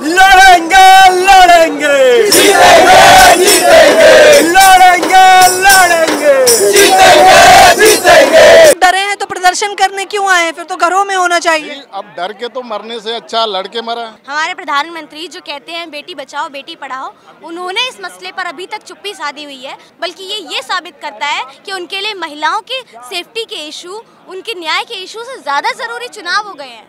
लड़ेंगे लड़ेंगे जीतेंगे जीतेंगे लड़ेंगे लड़ेंगे जीतेंगे जीतेंगे। डरे हैं तो प्रदर्शन करने क्यों आए? फिर तो घरों में होना चाहिए। अब डर के तो मरने से अच्छा लड़के मरा। हमारे प्रधानमंत्री जो कहते हैं बेटी बचाओ बेटी पढ़ाओ, उन्होंने इस मसले पर अभी तक चुप्पी साधी हुई है, बल्कि ये साबित करता है कि उनके लिए महिलाओं की सेफ्टी के इशू, उनके न्याय के इशू से ज्यादा जरूरी चुनाव हो गए हैं।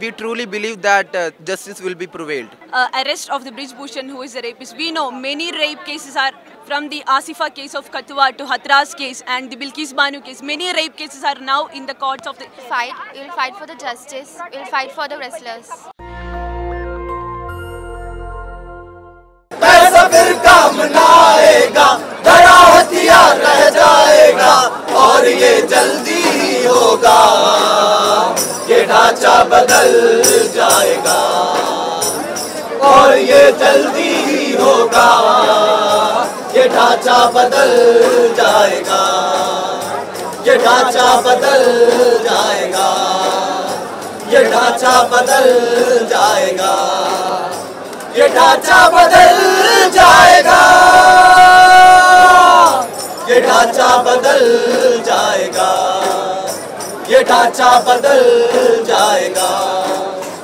We truly believe that justice will be prevailed. Arrest of the Brij Bhushan, who is a rapist. We know many rape cases are from the Asifa case of Katwa to Hathras case and the Bilkis Banu case. Many rape cases are now in the courts of the Fight, we'll fight for the justice, we'll fight for the wrestlers. पैसा फिर काम ना आएगा, धरा हथियार रह जाएगा और ये जल्दी ही होगा, ये ढांचा बदल जाएगा और ये जल्दी ही होगा, ये ढांचा बदल जाएगा, ये ढांचा बदल जाएगा, ये ढांचा बदल जाएगा, ये ढांचा बदल जाएगा, ये ढांचा बदल जाएगा, ये ढांचा बदल जाएगा।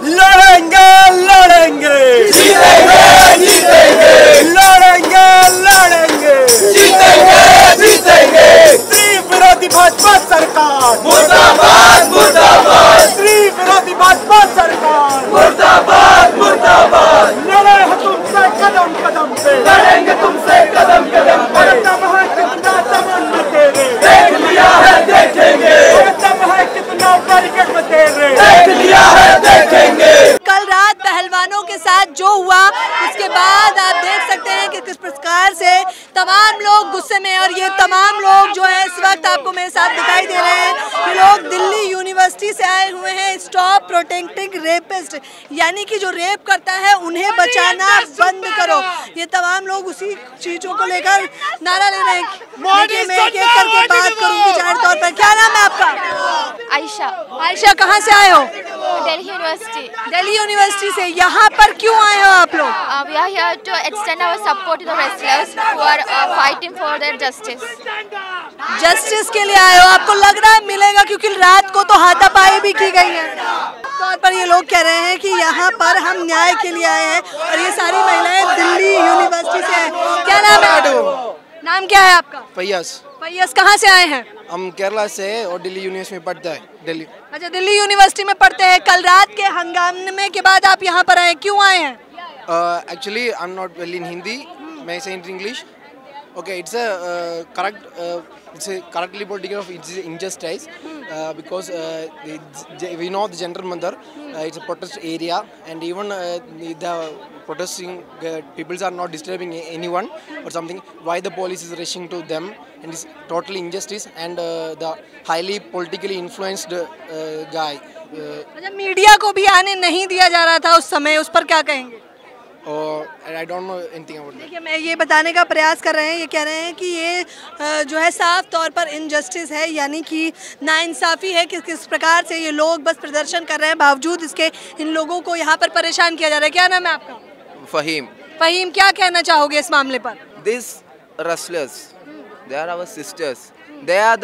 लड़ेंगे लड़ेंगे जीतेंगे जीतेंगे लड़ेंगे लड़ेंगे जीतेंगे जीतेंगे। स्त्री विरोधी भाजपा सरकार मुर्दाबाद मुर्दाबाद, स्त्री विरोधी भाजपा सरकार मुर्दाबाद मुर्दाबाद। लड़े हैं तुमसे कदम कदम पे, लड़ेंगे तुमसे कदम कदम पर, तब है कितना तमन्ना तेरे, देख लिया है देखेंगे, तब है कितना बैरिकेड में तेरे, देख लिया है देखेंगे। कल रात पहलवानों के साथ जो हुआ, उसके बाद आप देख सकते हैं कि किस प्रकार से तमाम लोग गुस्से में, और ये तमाम लोग जो है इस वक्त आपको मेरे साथ दिखाई दे रहे हैं, ये लोग दिल्ली यूनिवर्सिटी से आए हुए हैं। स्टॉप प्रोटेक्टिंग रेपिस्ट, यानी कि जो रेप करता है उन्हें बचाना बंद करो। ये तमाम लोग उसी चीजों को लेकर नारा ले रहे हैं। लेकिन मैं एक एक करके बात करूंगी जाहिर तौर पर। क्या नाम है आपका? आयशा, आयशा, कहाँ से आए हो? दिल्ली यूनिवर्सिटी। दिल्ली यूनिवर्सिटी से। यहाँ पर क्यों आए हो आप लोग? We are here to extend our support to the wrestlers who are fighting for their justice. Justice के लिए आए हो? आपको लग रहा है मिलेगा? क्योंकि रात को तो हाथापाई भी की गई है। तौर पर ये लोग कह रहे हैं कि यहाँ पर हम न्याय के लिए आए हैं, और ये सारी महिलाएं दिल्ली यूनिवर्सिटी से हैं। क्या नाम है? नाम क्या है आपका? फैयाज। फैयाज, कहाँ से आए हैं? हम केरला से और दिल्ली यूनिवर्सिटी में पढ़ते हैं। दिल्ली। अच्छा, दिल्ली यूनिवर्सिटी में पढ़ते हैं। कल रात के हंगामे के बाद आप यहाँ पर आए, क्यों आए हैं? Actually, I'm not well in Hindi. May I say in English? Okay, it's a correctly political of injustice because we know the Jantar Mantar. It's a protest area, and even the protesting peoples are not disturbing anyone or something. Why the police is rushing to them? And it's totally injustice, and the highly politically influenced guy. Media को भी आने नहीं दिया जा रहा था उस समय, उस पर क्या कहेंगे? I don't know anything about that. देखिए, मैं ये बताने का प्रयास कर रहे हैं, ये कह रहे हैं कि ये जो है साफ तौर पर इनजस्टिस है, यानी कि नाइंसाफ़ी है कि किस प्रकार से ये लोग बस प्रदर्शन कर रहे हैं, बावजूद इसके इन लोगों को यहाँ पर परेशान किया जा रहा है। क्या नाम है आपका? Fahim. फहीम, क्या कहना चाहोगे इस मामले पर? These wrestlers, they are our sisters. They are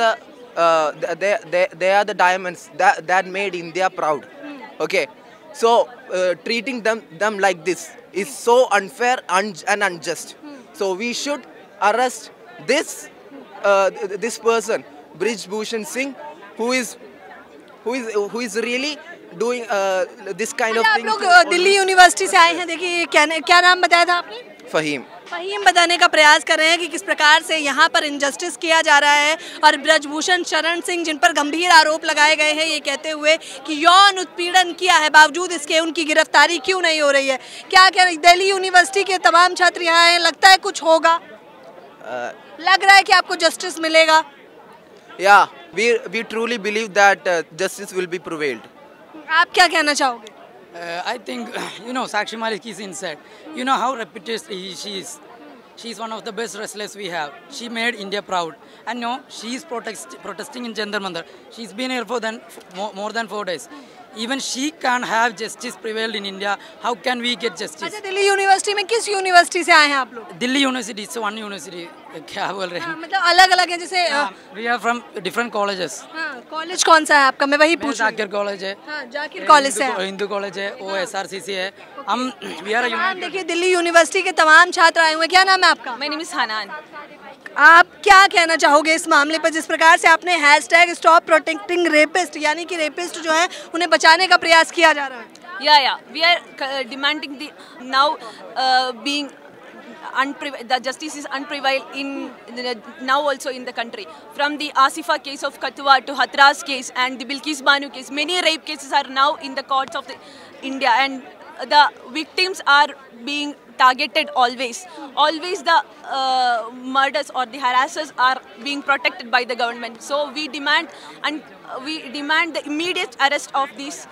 the diamonds that made India proud. Okay, so treating them like this is so unfair and unjust. So we should arrest this person, Brij Bhushan Singh, who is really doing this kind of thing. आप लोग Delhi university से आए हैं। देखिए, क्या नाम बताया था आपने? फहीम। फहीम बताने का प्रयास कर रहे हैं कि किस प्रकार से यहाँ पर इनजस्टिस किया जा रहा है, और ब्रजभूषण शरण सिंह, जिन पर गंभीर आरोप लगाए गए हैं, ये कहते हुए कि यौन उत्पीड़न किया है, बावजूद इसके उनकी गिरफ्तारी क्यों नहीं हो रही है। क्या कह रहे? दिल्ली यूनिवर्सिटी के तमाम छात्र यहाँ हैं, लगता है कुछ होगा? लग रहा है कि आपको जस्टिस मिलेगा? Yeah, we truly believe that justice will be prevailed. आप क्या कहना चाहोगे? I think, Sakshi Malik is inside. You know how reputed she is. She is one of the best wrestlers we have. She made India proud. And she is protesting in Jantar Mantar. She's been here for more than 4 days. Even she can't have justice prevailed in India. How can we get justice? अच्छा, Delhi university में किस university से आए हैं आप लोग? Delhi university it's one university. क्या बोल रहे हैं? मतलब अलग अलग है जैसे We are from different colleges. College कौन सा है आपका? मैं वही पूछ जाकिर कॉलेज है. जाकिर कॉलेज से हिंदू कॉलेज है. वो SRCC है. हम we are a आप देखिए दिल्ली यूनिवर्सिटी के तमाम छात्र आए हुए हैं. क्या नाम है आपका? My name is Hanan. आप क्या कहना चाहोगे इस मामले पर, जिस प्रकार से आपने हैशटैग स्टॉप प्रोटेक्टिंग रेपिस्ट, यानी कि रेपिस्ट जो है उन्हें बचाने का प्रयास किया जा रहा है? Yeah. We are demanding the now being the justice is unprevailed in now also in the country. From the Asifa case of Katwa to Hathras case and the Bilkis Banu case, many rape cases are now in the courts of India, and the victims are being targeted always. Always the murders or the harassers are being protected by the government. So we demand the immediate arrest of these.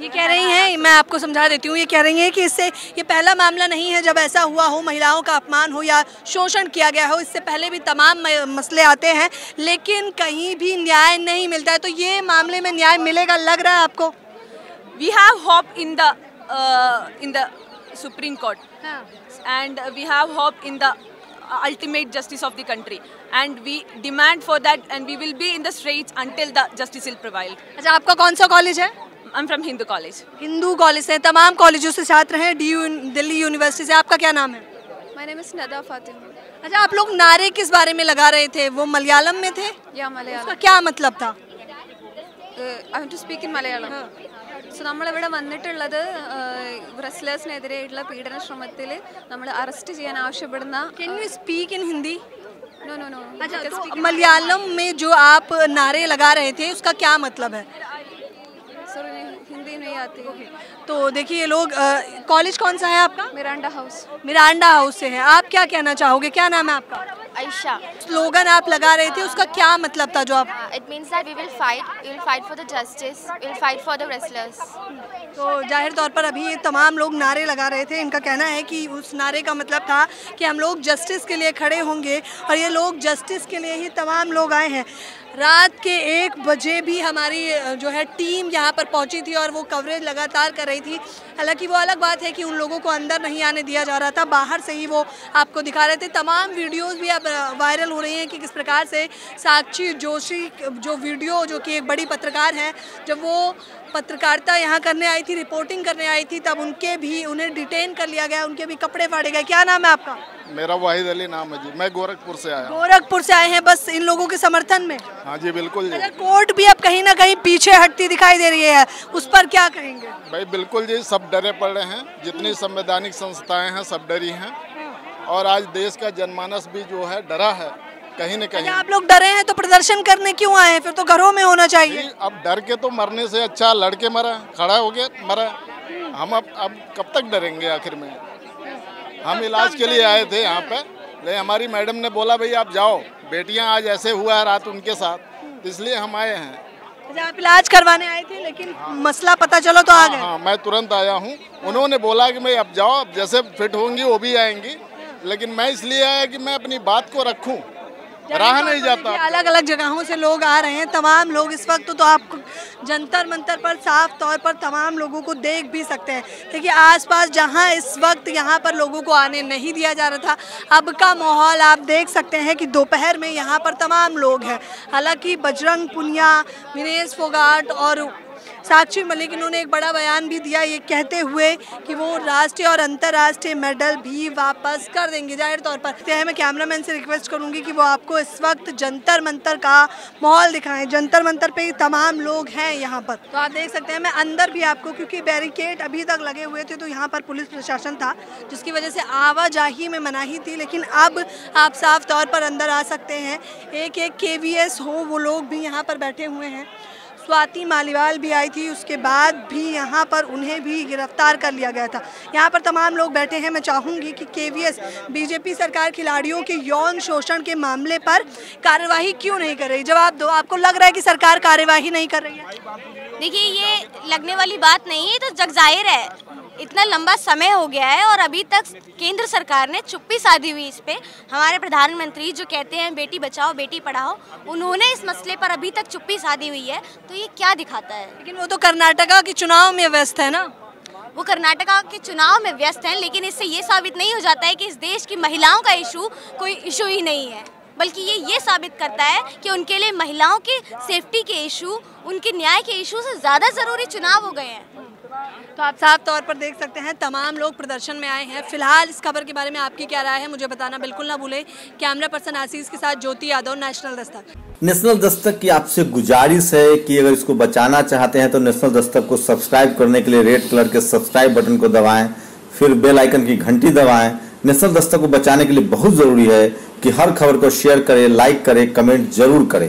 ये कह रही हैं, मैं आपको समझा देती हूँ, ये कह रही हैं कि इससे ये पहला मामला नहीं है जब ऐसा हुआ हो, महिलाओं का अपमान हो या शोषण किया गया हो. इससे पहले भी तमाम मसले आते हैं लेकिन कहीं भी न्याय नहीं मिलता है. तो ये मामले में न्याय मिलेगा लग रहा है आपको? We have hope in the Supreme Court, and we have hope in the ultimate justice of the country, and we demand for that, and we will be in the streets until the justice will prevail. अच्छा, आपका कौन सा college है? I'm from Hindu college. Hindu college से. तमाम कॉलेजों से छात्र हैं दिल्ली यूनिवर्सिटी से. आपका क्या नाम है? My name is Nada Fatima. अच्छा, आप लोग नारे किस बारे में लगा रहे थे? वो मलयालम में थे? Yeah, Malayalam. उसका क्या मतलब था? I want to speak in Malayalam. So നമ്മളിവിടെ വന്നിട്ടുള്ളത് റെസ്ലേഴ്സിനെതിരെയുള്ള പീഡന ശ്രമത്തിൽ നമ്മൾ അറസ്റ്റ് ചെയ്യാൻ ആവശ്യപ്പെടുന്ന. Can you speak in Hindi? No. अच्छा, तो मलयालम में जो आप नारे लगा रहे थे उसका क्या मतलब है? सॉरी, हिंदी नहीं आती. तो देखिए, ये लोग कॉलेज कौन सा है आपका? Miranda house. मिरांडा हाउस से है. आप क्या कहना चाहोगे? क्या नाम है आपका? आयशा. स्लोगन आप लगा रहे थे, उसका क्या मतलब था जो आप? It means that we will fight for the justice, we will fight for the wrestlers. तो जाहिर तौर पर अभी ये तमाम लोग नारे लगा रहे थे. इनका कहना है कि उस नारे का मतलब था कि हम लोग जस्टिस के लिए खड़े होंगे, और ये लोग जस्टिस के लिए ही तमाम लोग आए हैं. रात के 1 बजे भी हमारी जो है टीम यहाँ पर पहुँची थी और वो कवरेज लगातार कर रही थी. हालांकि वो अलग बात है कि उन लोगों को अंदर नहीं आने दिया जा रहा था, बाहर से ही वो आपको दिखा रहे थे. तमाम वीडियोस भी अब वायरल हो रही हैं कि किस प्रकार से साक्षी जोशी जो वीडियो, जो कि एक बड़ी पत्रकार हैं, जब वो पत्रकारिता यहाँ करने आई थी, रिपोर्टिंग करने आई थी, तब उन्हें डिटेन कर लिया गया, उनके भी कपड़े फाड़े गए. क्या नाम है आपका? मेरा वाहिद अली नाम है जी. मैं गोरखपुर से आया. गोरखपुर से आए हैं बस इन लोगों के समर्थन में? हाँ जी, बिल्कुल जी. कोर्ट भी अब कहीं ना कहीं पीछे हटती दिखाई दे रही है, उस पर क्या कहेंगे? भाई बिल्कुल जी, सब डरे पड़े हैं. जितनी संवैधानिक संस्थाएं हैं सब डरी हैं, और आज देश का जनमानस भी जो है डरा है कहीं न कहीं. आप लोग डरे हैं तो प्रदर्शन करने क्यों आए हैं? फिर तो घरों में होना चाहिए. अब डर के तो मरने से अच्छा लड़के मरा, खड़ा हो गया मरा. हम अब कब तक डरेंगे? आखिर में हम इलाज के लिए आए थे यहाँ पे, लेकिन हमारी मैडम ने बोला भाई आप जाओ, बेटियाँ आज ऐसे हुआ है रात उनके साथ, इसलिए हम आए हैं. आप इलाज करवाने आए थे लेकिन मसला पता चलो तो आ गए? हाँ, मैं तुरंत आया हूँ. उन्होंने बोला कि मैं अब जाओ, अब जैसे फिट होंगी वो भी आएंगी, लेकिन मैं इसलिए आया कि मैं अपनी बात को रखूँ. रहा नहीं जाता. अलग अलग जगहों से लोग आ रहे हैं, तमाम लोग इस वक्त तो आप जंतर मंतर पर साफ तौर पर तमाम लोगों को देख भी सकते हैं. देखिए आसपास जहां इस वक्त यहां पर लोगों को आने नहीं दिया जा रहा था, अब का माहौल आप देख सकते हैं कि दोपहर में यहां पर तमाम लोग हैं. हालांकि बजरंग पुनिया, विनेश फोगाट और साक्षी मलिक, इन्होंने एक बड़ा बयान भी दिया ये कहते हुए कि वो राष्ट्रीय और अंतर्राष्ट्रीय मेडल भी वापस कर देंगे. जाहिर तौर पर मैं कैमरामैन से रिक्वेस्ट करूंगी कि वो आपको इस वक्त जंतर मंतर का माहौल दिखाएं. जंतर मंतर पे तमाम लोग हैं यहाँ पर, तो आप देख सकते हैं. मैं अंदर भी आपको, क्योंकि बैरिकेड अभी तक लगे हुए थे तो यहाँ पर पुलिस प्रशासन था जिसकी वजह से आवाजाही में मनाही थी, लेकिन अब आप साफ तौर पर अंदर आ सकते हैं. एक KVS हो वो लोग भी यहाँ पर बैठे हुए हैं. स्वाति मालीवाल भी आई थी, उसके बाद भी यहाँ पर उन्हें भी गिरफ्तार कर लिया गया था. यहाँ पर तमाम लोग बैठे हैं. मैं चाहूँगी कि KVS, बीजेपी सरकार खिलाड़ियों के यौन शोषण के मामले पर कार्यवाही क्यों नहीं कर रही? जवाब दो. आपको लग रहा है कि सरकार कार्यवाही नहीं कर रही है? देखिए, ये लगने वाली बात नहीं है, तो जग जाहिर है इतना लंबा समय हो गया है और अभी तक केंद्र सरकार ने चुप्पी साधी हुई इस पे। हमारे प्रधानमंत्री जो कहते हैं बेटी बचाओ बेटी पढ़ाओ, उन्होंने इस मसले पर अभी तक चुप्पी साधी हुई है, तो ये क्या दिखाता है? लेकिन वो तो कर्नाटका के चुनाव में व्यस्त है ना। वो कर्नाटका के चुनाव में व्यस्त हैं, लेकिन इससे ये साबित नहीं हो जाता है कि इस देश की महिलाओं का इशू कोई इशू ही नहीं है, बल्कि ये साबित करता है कि उनके लिए महिलाओं की सेफ्टी के इशू, उनके न्याय के इशू से ज़्यादा ज़रूरी चुनाव हो गए हैं। तो आप साफ तौर पर देख सकते हैं तमाम लोग प्रदर्शन में आए हैं। फिलहाल इस खबर के बारे में आपकी क्या राय है मुझे बताना बिल्कुल ना भूलें। कैमरा पर्सन आशीष के साथ ज्योति यादव, नेशनल दस्तक। नेशनल दस्तक की आपसे गुजारिश है कि अगर इसको बचाना चाहते हैं तो नेशनल दस्तक को सब्सक्राइब करने के लिए रेड कलर के सब्सक्राइब बटन को दबाएं, फिर बेल आइकन की घंटी दबाएं। नेशनल दस्तक को बचाने के लिए बहुत जरूरी है कि हर खबर को शेयर करें, लाइक करें, कमेंट जरूर करें।